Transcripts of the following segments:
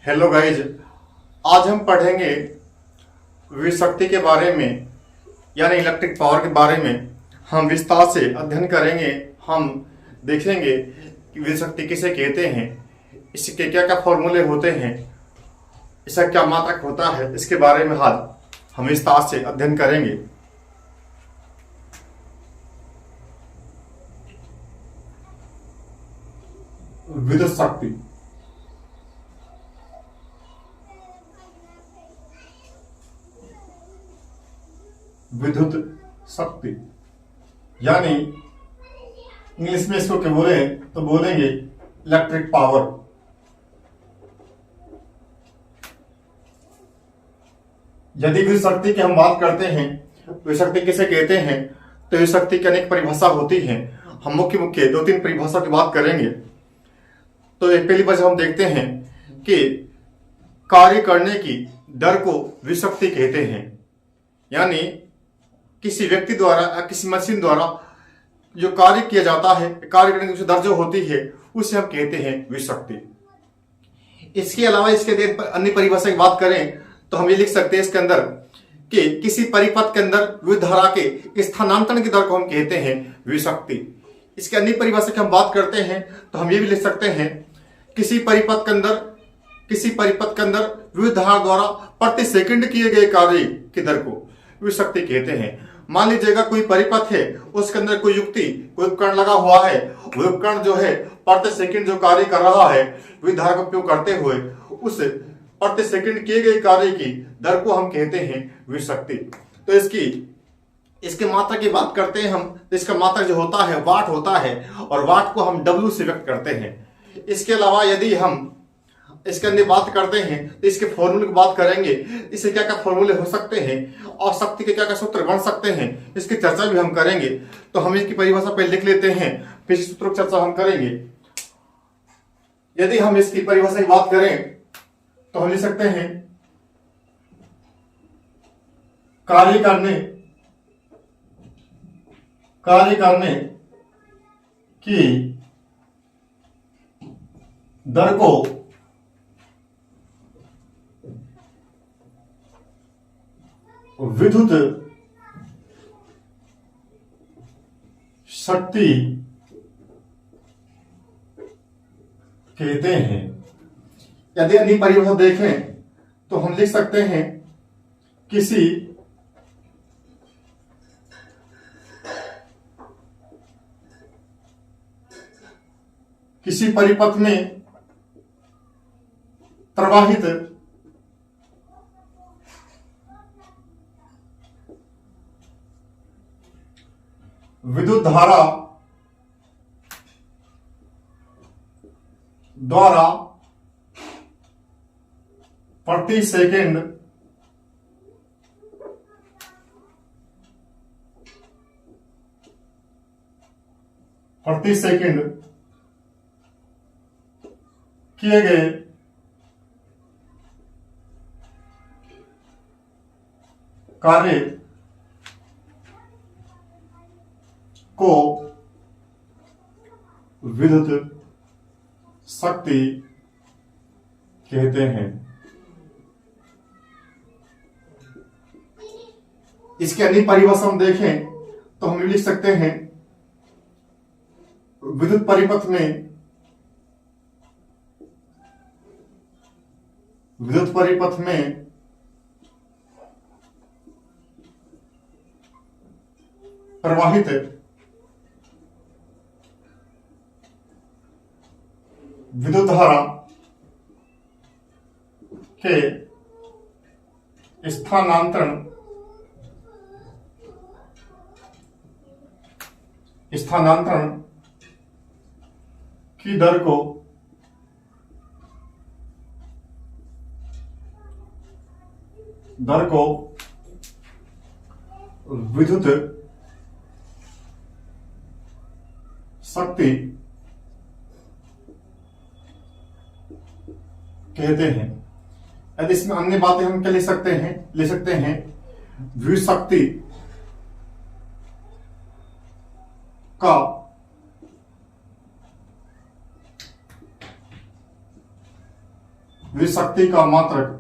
Hello guys. आज हम पढ़ेंगे विद्युत शक्ति के बारे में, यानी इलेक्ट्रिक पावर के बारे में हम विस्तार से अध्ययन करेंगे। हम देखेंगे कि विद्युत शक्ति किसे कहते हैं, इसके क्या क्या फॉर्मूले होते हैं, इसका क्या मात्रक होता है, इसके बारे में आज हम विस्तार से अध्ययन करेंगे। विद्युत शक्ति विद्युत शक्ति यानी इंग्लिश में इसको क्या बोले तो बोलेंगे इलेक्ट्रिक पावर। यदि विद्युत शक्ति की हम बात करते हैं, विद्युत शक्ति किसे कहते हैं, तो विद्युत शक्ति की अनेक परिभाषा होती है। हम मुख्य मुख्य 2-3 परिभाषा की बात करेंगे। तो एक पहली बात हम देखते हैं कि कार्य करने की दर को विद्युत शक्ति कहते हैं। यानी किसी व्यक्ति द्वारा या किसी मशीन द्वारा जो कार्य किया जाता है, कार्य करने की दर जो होती है, उसे हम कहते हैं विद्युत शक्ति। इसके अलावा इसके अन्य परिभाषा की बात करें तो हम ये लिख सकते हैं इसके अंदर कि किसी परिपथ के अंदर विद्युत धारा के स्थानांतरण की दर को हम कहते हैं विद्युत शक्ति। इसके अन्य परिभाषा की हम बात करते हैं तो हम ये भी लिख सकते हैं किसी परिपथ के अंदर विद्युत धारा द्वारा प्रति सेकंड किए गए कार्य की दर को विद्युत शक्ति कहते हैं। मान लीजिएगा कोई परिपथ है, उसके अंदर कोई उपकरण लगा हुआ है, वो उपकरण जो है प्रति सेकंड जो कार्य कर रहा है, विद्युत धारा का उपयोग करते हुए उस प्रति सेकंड किए गए कार्य की दर को हम कहते हैं विद्युत शक्ति। तो इसके मात्रा की बात करते हैं हम, तो इसका मात्रा जो होता है वाट होता है, और वाट को हम W से व्यक्त करते हैं। इसके अलावा यदि हम इसके अंदर बात करते हैं तो इसके फॉर्मूले की बात करेंगे, इससे क्या क्या फॉर्मूले हो सकते हैं और शक्ति के क्या क्या सूत्र बन सकते हैं, इसकी चर्चा भी हम करेंगे। तो हम इसकी परिभाषा पहले लिख लेते हैं, फिर इस सूत्रों की चर्चा हम करेंगे। यदि हम इसकी परिभाषा की बात करें तो हम लिख सकते हैं कार्य करने की दर को विद्युत शक्ति कहते हैं। यदि अन्य परिभाषा देखें तो हम लिख सकते हैं किसी परिपथ में प्रवाहित विद्युत धारा द्वारा प्रति सेकंड किए गए कार्य को विद्युत शक्ति कहते हैं। इसके अन्य परिभाषा हम देखें तो हम लिख सकते हैं विद्युत परिपथ में प्रवाहित विद्युत धारा के स्थानांतरण की दर को विद्युत शक्ति कहते हैं। यदि इसमें अन्य बातें हम क्या लिख सकते हैं विद्युत शक्ति का विशक्ति का मात्रक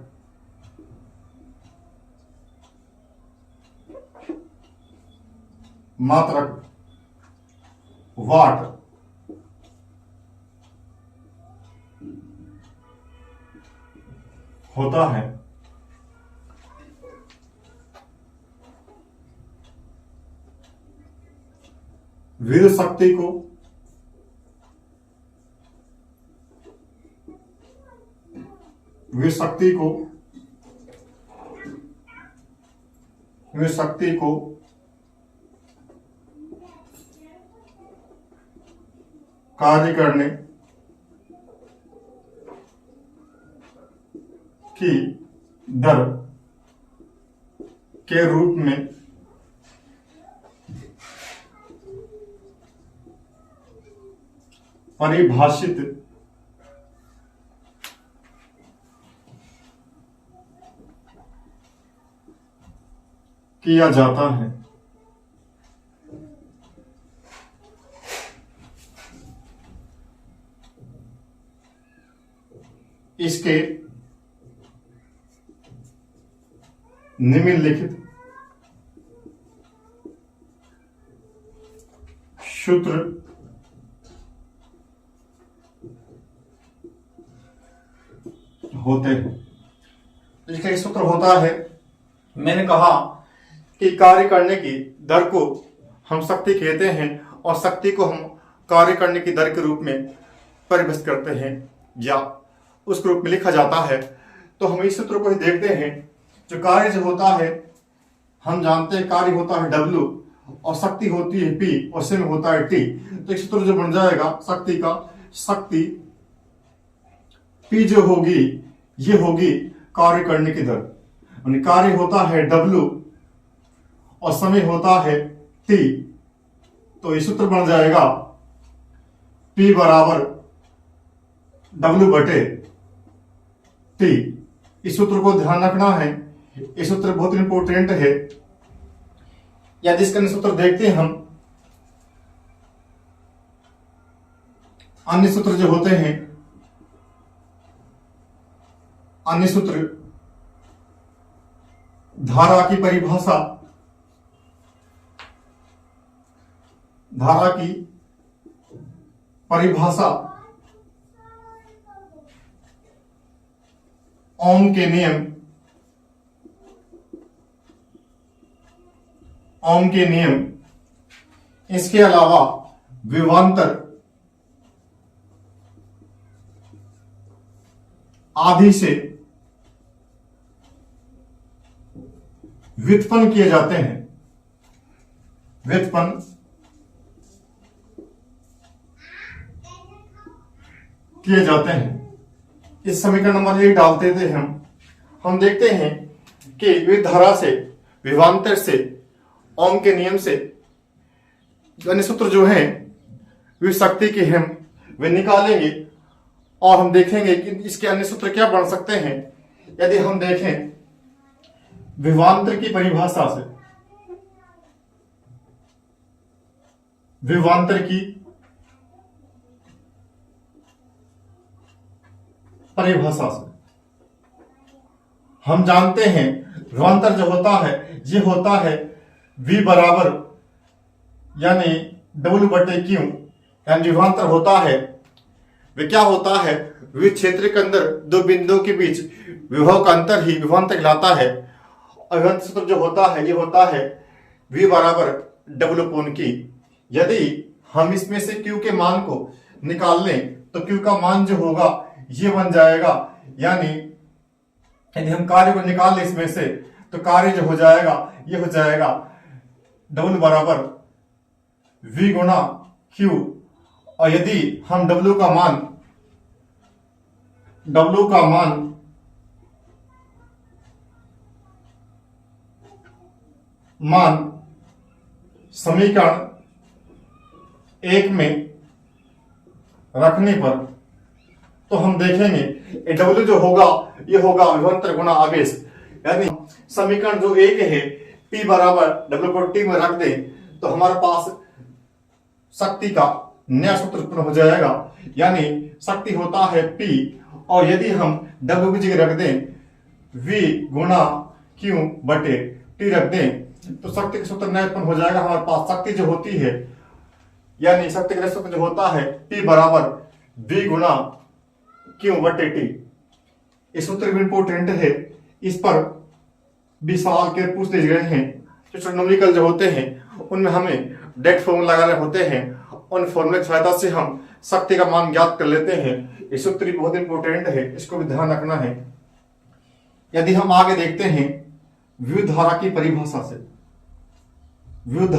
वाट होता है। विद्युत शक्ति को कार्य करने की दर के रूप में परिभाषित किया जाता है। इसके निम्नलिखित सूत्र होते हैं। इसका सूत्र होता है, मैंने कहा कि कार्य करने की दर को हम शक्ति कहते हैं और शक्ति को हम कार्य करने की दर के रूप में परिभाषित करते हैं या उस रूप में लिखा जाता है। तो हम इस सूत्र को ही देखते हैं। जो कार्य जो होता है, हम जानते हैं कार्य होता है W और शक्ति होती है P और समय होता है T। तो इस सूत्र जो बन जाएगा शक्ति का, शक्ति P जो होगी ये होगी कार्य करने की दर, कार्य होता है W और समय होता है T। तो ये सूत्र बन जाएगा P बराबर W बटे T। इस सूत्र को ध्यान रखना है, ये सूत्र बहुत इंपॉर्टेंट है। यदि इसका सूत्र देखते हैं हम, अन्य सूत्र जो होते हैं, अन्य सूत्र धारा की परिभाषा, ओम के नियम, इसके अलावा विभवांतर आदि से व्युत्पन्न किए जाते हैं। इस समीकरण नंबर 1 डालते थे हम देखते हैं कि विद्युत धारा से, विभवांतर से, ओम के नियम से अन्य सूत्र जो हैं विद्युत शक्ति के हम वे निकालेंगे और हम देखेंगे कि इसके अन्य सूत्र क्या बन सकते हैं। यदि हम देखें विभवांतर की परिभाषा से, हम जानते हैं विभवांतर जो होता है ये होता है V बराबर यानी W बटे Q, यानी विभवांतर होता है वे क्या होता है, विद्युत क्षेत्र के अंदर दो बिंदुओं के बीच विभव का अंतर ही विभवांतर कहलाता है। और विभवांतर सूत्र जो होता है ये होता है V बराबर W अपॉन Q। यदि हम इसमें से Q के मान को निकाल लें तो Q का मान जो होगा ये बन जाएगा, यानी यदि हम कार्य को निकाल लें इसमें से तो कार्य जो हो जाएगा ये हो जाएगा W बराबर V गुणा Q। और यदि हम W का मान समीकरण 1 में रखने पर तो हम देखेंगे W जो होगा ये होगा विभवांतर गुणा आवेश, यानी समीकरण जो 1 है P बराबर W पर T में रख दें तो हमारे पास शक्ति का नया सूत्र उत्पन्न हो जाएगा। यानी शक्ति होता है P और यदि हम W की जगह रख दें V गुणा Q बटे T रख दें तो शक्ति का सूत्र नया उत्पन्न हो जाएगा हमारे पास। शक्ति जो होती है यानी शक्ति का सूत्र जो होता है P बराबर V गुणा Q बटे T। इस सूत्र भी इंपोर्टेंट है, इस पर भी सवाल के पूछ लिए गए हैं। जो न्यूमेरिकल जो होते हैं उनमें हमें डायरेक्ट फॉर्मूला लगाने होते हैं, उन फॉर्मूले की सहायता से हम शक्ति का मान ज्ञात कर लेते हैं। ये सूत्र भी बहुत इंपॉर्टेंट है, इसको भी ध्यान रखना है। यदि हम आगे देखते हैं विद्युत धारा की परिभाषा से, विद्युत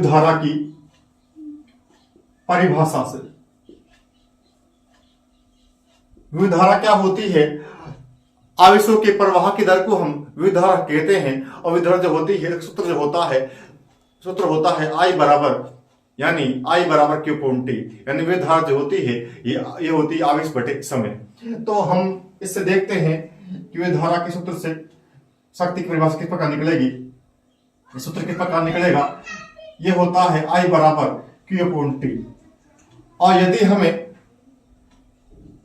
धारा की परिभाषा से, विद्युत धारा क्या होती है? आवेशों के प्रवाह की दर को हम विद्युत धारा कहते हैं। और विद्युत धारा जो होती है सूत्र होता है I बराबर यानी I बराबर Q अपॉन T, यानी विद्युत धारा जो होती है ये होती है आवेश बटे समय। तो हम इससे देखते हैं कि विद्युत धारा के सूत्र से शक्ति की परिभाषा किस प्रकार निकलेगी। सूत्र किस प्रकार निकलेगा? ये होता है I बराबर Q अपॉन T। और यदि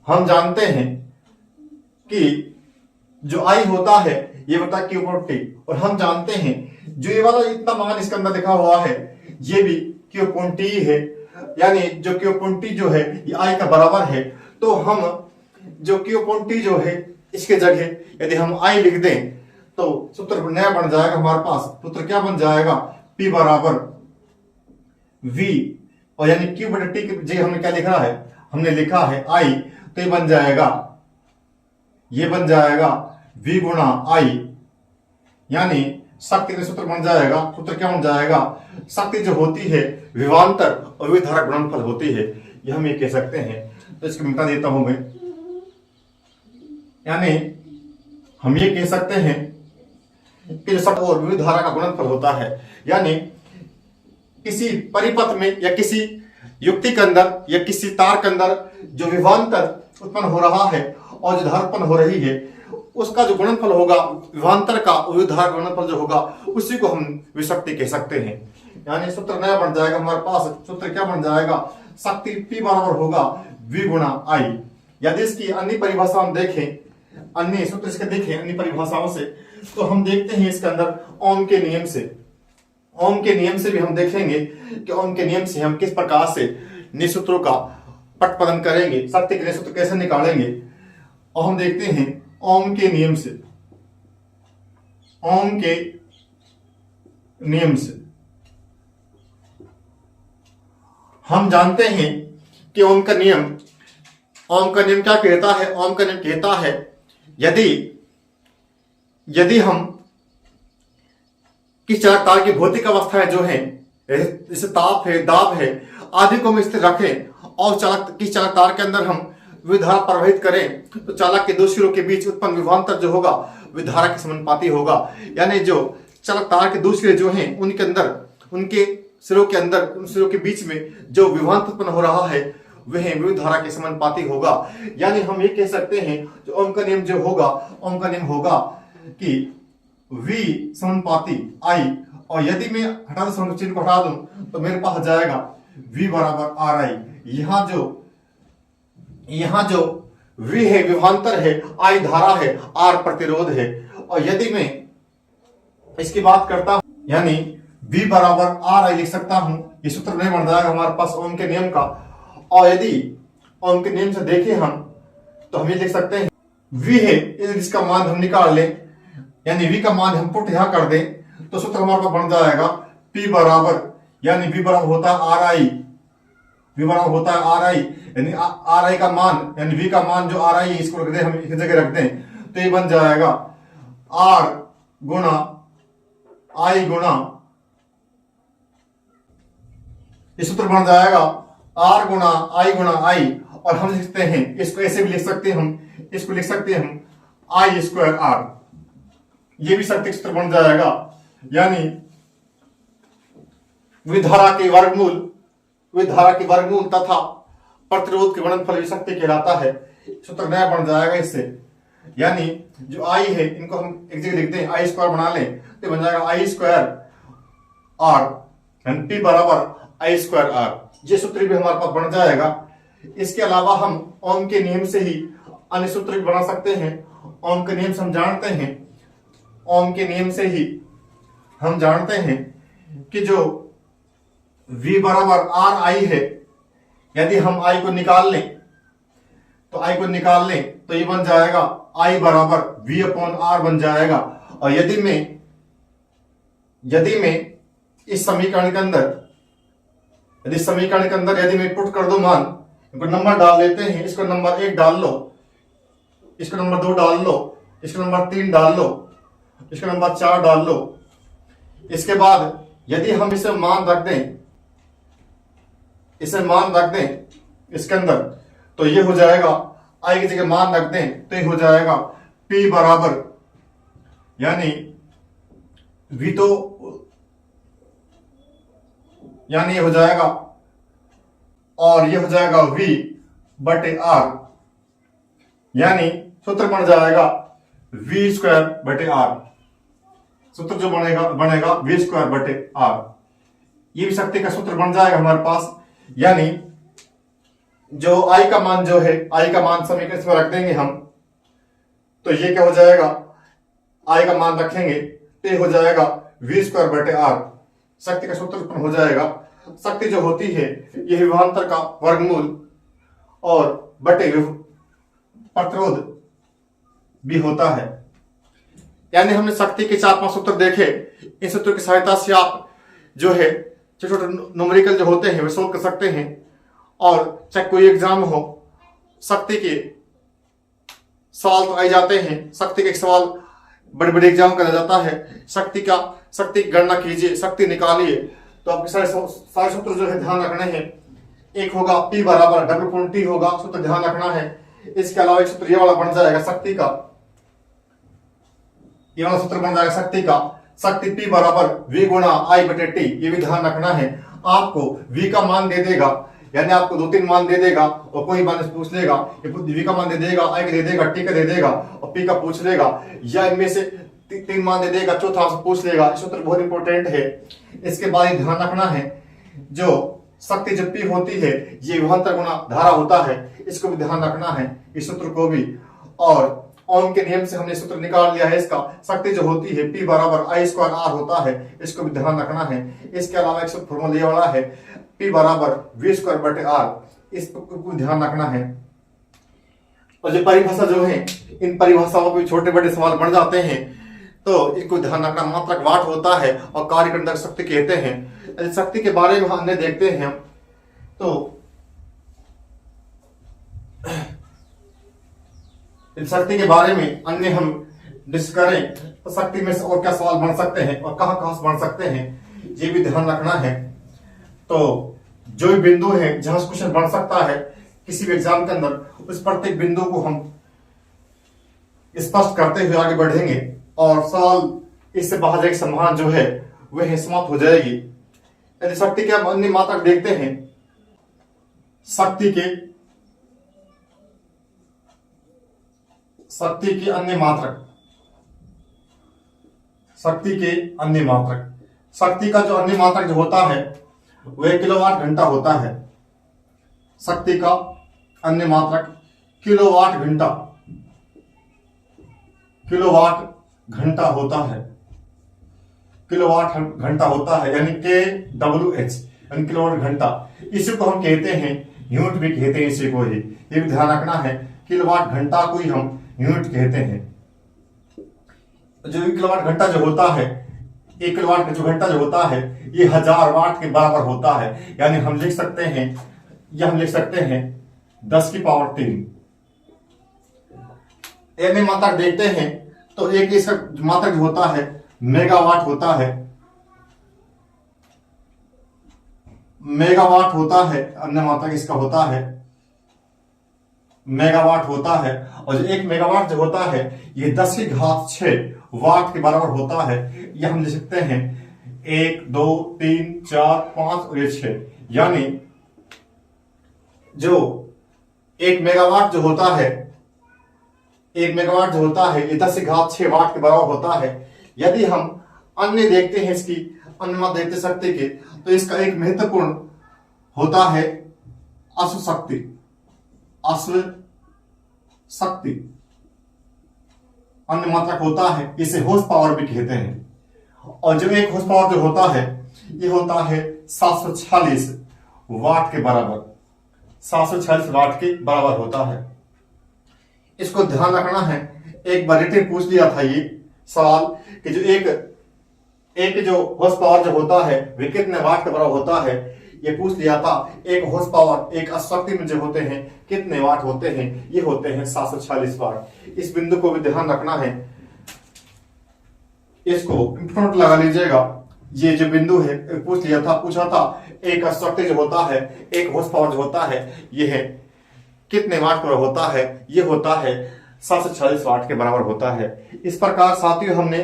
हम जानते हैं कि जो I होता है ये होता है Q अपॉन T, और हम जानते हैं जो ये वाला इतना मान इसके अंदर लिखा हुआ है ये भी Q अपॉन T है, यानी जो Q अपॉन T जो है ये I का बराबर है। तो हम जो Q अपॉन T जो है इसके जगह यदि हम I लिख दें तो सूत्र नया बन जाएगा हमारे पास। सूत्र क्या बन जाएगा? P बराबर V, और यानी Q बटे T की जगह हमने क्या लिखा है? हमने लिखा है I, तो ये बन जाएगा V गुणा I, यानी शक्ति का सूत्र बन जाएगा। सूत्र क्या बन जाएगा? शक्ति जो होती है विभवांतर और विद्युत धारा गुणनफल होती है, ये हम ये कह सकते हैं। तो इसको मिटा देता हूं मैं, यानी हम ये कह सकते हैं कि जो शक्ति और विद्युत धारा का गुणनफल होता है, यानी किसी परिपथ में या किसी युक्ति के अंदर या किसी तार के अंदर जो विभवांतर उत्पन्न हो रहा है और जो धारा उत्पन्न हो रही है उसका जो गुणनफल होगा विभवांतर का, विद्युत धारा गुणनफल जो होगा उसी को हम विशक्ति कह सकते हैं। यानी सूत्र नया बन जाएगा हमारे पास। सूत्र क्या बन जाएगा? शक्ति P बराबर होगा V गुणा I। यदि इसकी अन्य परिभाषा हम देखें, अन्य सूत्र इसके देखें अन्य परिभाषाओं से, तो हम देखते हैं इसके अंदर ओम के नियम से भी हम देखेंगे कि ओम के नियम से हम किस प्रकार से निसूत्रों का पटपदन करेंगे, शक्ति के निसूत्र कैसे निकालेंगे। और हम देखते हैं ओम के नियम से हम जानते हैं कि ओम का नियम क्या कहता है? ओम का नियम कहता है यदि हम किस चालक तार की भौतिक अवस्थाएं जो है जैसे ताप है, दाब है आदि को हम स्थिर रखें और किस चालक तार के अंदर हम विद्युत धारा प्रवाहित करें तो चालक के दो सिरों के बीच उत्पन्न विभवांतर जो होगा विद्युत धारा के समानुपाती होगा। यानी जो चालक तार के दो सिरे जो हैं उनके सिरों के अंदर उन सिरों के बीच में जो विभवांतर उत्पन्न हो रहा है वह विद्युत धारा के समानुपाती होगा। यानी हम ये कह सकते हैं जो ओम का नियम होगा कि V समानुपाती I, और यदि मैं हटा दूं चिन्ह को हटा दूं तो मेरे पास जाएगा V बराबर RI। यहाँ जो V है विभवांतर है, I धारा है, R प्रतिरोध है। और यदि मैं इसकी बात करता हूं यानी V बराबर RI लिख सकता हूं, ये सूत्र नहीं बन जाएगा हमारे पास ओम के नियम का। और यदि ओम के नियम से देखें हम तो हम ये लिख सकते हैं V है, यदि इसका मान हम निकाल लें यानी V का मान हम पुट यहां कर दें तो सूत्र हमारे पास बन जाएगा P बराबर यानी V बराबर होता है RI, यानी RI का मान यानी V का मान जो RI है इसको रख दें, हम इस जगह रख दें तो ये बन जाएगा R गुणा I गुणा, ये सूत्र बन जाएगा R गुणा I, और हम लिखते हैं इसको ऐसे भी लिख सकते हैं हम I स्क्वायर R, ये भी शक्ति सूत्र बन जाएगा। यानी विद्युत धारा के वर्गमूल तथा प्रतिरोध के गुणनफल भी शक्ति कहलाता है। सूत्र नया बन जाएगा इससे। यानी जो I है इनको हम एक जगह लिखते हैं I स्क्वायर बना लें तो बन जाएगा I स्क्वायर R, P बराबर I स्क्वायर R। ये सूत्र भी हमारे पास बन जाएगा। इसके अलावा हम ओम के नियम से ही अन्य सूत्र भी बना सकते हैं। ओम के नियम से हम जानते हैं, ओम के नियम से ही हम जानते हैं कि जो V बराबर आर आई है, यदि हम आई को निकाल लें तो आई को निकाल लें तो ये बन जाएगा आई बराबर V अपॉन आर बन जाएगा। और यदि मैं इस समीकरण के अंदर यदि मैं पुट कर दो मान, इनको नंबर डाल देते हैं, इसको नंबर 1 डाल लो, इसको नंबर 2 डाल लो, इसको नंबर 3 डाल लो, इसको नंबर 4 डाल लो। इसके बाद यदि हम इसे मान रख दें इसके अंदर, तो ये हो जाएगा आई की जगह मान रख दें तो ये हो जाएगा P बराबर, यानी ये हो जाएगा, और ये हो जाएगा V बटे R, यानी सूत्र बन जाएगा V स्क्वायर बटे R। सूत्र जो बनेगा V स्क्वायर बटे R। ये भी शक्ति का सूत्र बन जाएगा हमारे पास, यानी जो I का मान समीकरण में रख देंगे हम, तो ये क्या हो जाएगा, I का मान रखेंगे तो ये हो जाएगा V स्क्वायर बटे R। शक्ति का सूत्र उत्पन्न हो जाएगा। शक्ति जो होती है यह विभवांतर का वर्गमूल और बटे प्रतिरोध भी होता है। यानी हमने शक्ति के 4-5 सूत्र देखे। इन सूत्रों की सहायता से आप जो है छोटे छोटे न्यूमेरिकल जो होते हैं वे सोल्व कर सकते हैं। और चाहे कोई एग्जाम हो, शक्ति के सवाल तो आ जाते हैं, शक्ति के सवाल बड़े बड़े एग्जाम कराया जाता है। शक्ति की गणना कीजिए, शक्ति निकालिए, तो आपके सारे सूत्र जो है ध्यान रखने हैं। एक होगा P बराबर W होगा, सूत्र ध्यान रखना है। इसके अलावा एक सूत्र ये वाला बन जाएगा शक्ति का, ये वाला सूत्र बन जाएगा शक्ति का, शक्ति P बराबर V गुणा I बटे T। ये भी ध्यान रखना है। आपको V का मान दे देगा, यानी आपको 2-3 मान दे देगा और कोई मान पूछ लेगा, V का मान दे देगा, I का दे देगा, T का दे देगा और P का पूछ लेगा, या इनमें से 3 मान दे देगा, चौथा आपसे पूछ लेगा। सूत्र बहुत इंपॉर्टेंट है। इसके बाद ध्यान रखना है, जो शक्ति जब P होती है ये विभवांतर गुणा धारा होता है, इसको भी ध्यान रखना है, इस सूत्र को भी। और ओम के नियम से हमने सूत्र निकाल लिया है इसका। शक्ति जो होती है P बराबर I स्क्वायर R होता है, इसको भी ध्यान रखना है। इसके अलावा एक सूत्र फॉर्मूला वाला है P बराबर V स्क्वायर बटे R, इसको ध्यान रखना है। और जो परिभाषा जो है, इन परिभाषाओं पे छोटे बड़े सवाल बन जाते हैं, तो इनको ध्यान रखना। मात्रक वाट होता है और कार्यकंडक शक्ति कहते हैं। शक्ति के बारे में हमने देखते हैं, तो शक्ति के बारे में अन्य हम डिस्कस करें तो शक्ति में से और क्या सवाल बन सकते हैं और कहां कहां से बन सकते हैं, ये भी ध्यान रखना है। तो जो भी बिंदु है जहां से क्वेश्चन बन सकता है किसी भी एग्जाम के अंदर, उस प्रत्येक बिंदु को हम स्पष्ट करते हुए आगे बढ़ेंगे और सवाल इससे बाहर जाने की संभावना जो है वह समाप्त हो जाएगी। यदि शक्ति के हम अन्य मात्रक देखते हैं, शक्ति के अन्य मात्रक, शक्ति का जो अन्य मात्रक जो होता है वह किलोवाट घंटा होता है। शक्ति का अन्य मात्रक किलोवाट घंटा होता है, यानी KWH, यानी किलोवाट घंटा। इसी को हम कहते हैं यूनिट भी कहते हैं इसी को ही, ये भी ध्यान रखना है। किलोवाट घंटा को ही हम यूनिट कहते हैं। जो किलोवाट घंटा जो होता है, 1 किलोवाट जो घंटा जो होता है ये 1000 वाट के बराबर होता है। यानी हम लिख सकते हैं 10 की पावर 3। अन्य मात्रक देखते हैं तो एक इसका मात्रक जो होता है मेगावाट होता है, अन्य मात्रक इसका होता है मेगावाट होता है। और जो 1 मेगावाट जो होता है ये 10 की घात 6 वाट के बराबर होता है। ये हम लिख सकते हैं 1, 2, 3, 4, 5 और ये 6। यानी जो 1 मेगावाट जो होता है ये 10 की घात 6 वाट के बराबर होता है। यदि हम अन्य देखते हैं, इसकी अन्य मात्रा देखते शक्ति के, तो इसका एक महत्वपूर्ण होता है अश्व शक्ति। अश्व शक्ति, अन्य मात्रक होता है, इसे हॉर्स पावर भी कहते हैं। और जो एक हॉर्स पावर जो होता है ये होता है 746 वाट के बराबर, 746 वाट के बराबर होता है। इसको ध्यान रखना है। एक बार रिटर्न पूछ लिया था ये सवाल कि जो एक जो हॉर्स पावर जो होता है वे कितने वाट के बराबर होता है, ये पूछ लिया था। एक हॉर्स पावर एक शक्ति में जो होते हैं कितने वाट होते हैं, ये होते हैं 746 वाट। इस बिंदु को भी ध्यान रखना है, इसको नोट लगा लीजिएगा। ये जो बिंदु है पूछा था एक शक्ति जो होता है, एक हॉर्स पावर जो होता है, ये है कितने वाट पर होता है, ये होता है 746 वाट के बराबर होता है। इस प्रकार साथियों हमने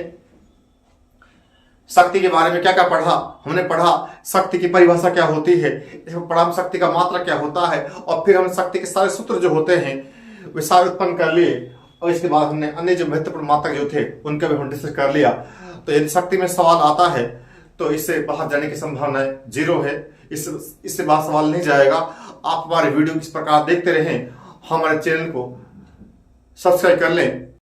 शक्ति के बारे में क्या क्या पढ़ा। हमने पढ़ा शक्ति की परिभाषा क्या होती है, इसमें पढ़ा शक्ति का मात्रा क्या होता है, और फिर हमने शक्ति के सारे सूत्र जो होते हैं वे सारे उत्पन्न कर लिए। और इसके बाद हमने अन्य जो महत्वपूर्ण मात्रक जो थे उनका भी हम डिस्कस कर लिया। तो यदि शक्ति में सवाल आता है तो इससे बाहर जाने की संभावना 0 है, इससे बाहर सवाल नहीं जाएगा। आप हमारे वीडियो इस प्रकार देखते रहें, हमारे चैनल को सब्सक्राइब कर लें।